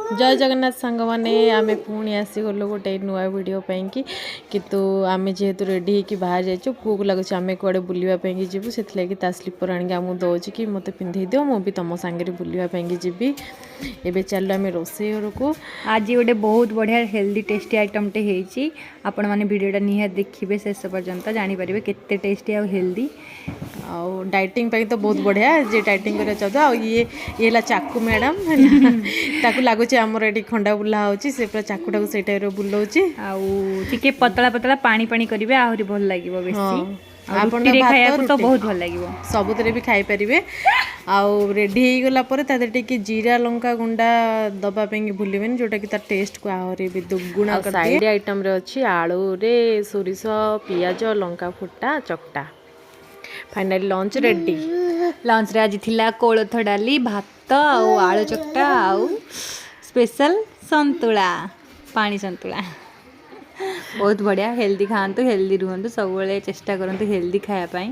जय जगन्नाथ सांग मैंने आम पुणी आसीगलु गोटे नुआ वीडियो कि कितु आम जेहेतु रेडी होकर बाहर जाइए पुओ को लगुच आम कड़े बुलापाई जीवु से स्लीपर आमको दौर कि मत पिंधे दियो मुझे तुम सांगे बुलापाई जीवी एवं चलो आम रोसे घर को। आज गोटे बहुत बढ़िया हेल्दी टेस्टी आइटमटे होती आपण मैंने वीडियोटा निहात देखिए शेष पर्यंत जानीपर केते टेस्टी आ हेल्दी आउ डाइटिंग तो बहुत बढ़िया जे डाइटिंग करना चाहते आ ये ला चाकू मैडम ताकू लगुच आमर ये खंडा बुला होची से पूरा चाकूटा को से टाइप बुलाऊची आउ पतला पतला पानी पानी करेंगे आहरी भल लगे बेसी तो बहुत भल लगे सबुतरे भी खाई पारे आउ रेडी हो गला पर टे जीरा लंका गुंडा दबापी भूलें जोटा कि तार टेस्ट को आहरी भी दुगुणा साइड आइटम रे अच्छी आलू रे सोरिष पियाज लंका फुटा चकटा फाइनली लंच रेडी। लंच रे आज थिला कोलथ डाली भात आउ आलू चकटा आउ स्पेशल संतुला पानी संतुला बहुत बढ़िया हेल्दी खातु हेल्दी रुहतु सब चेष्टा करूँ हेल्दी खायापाई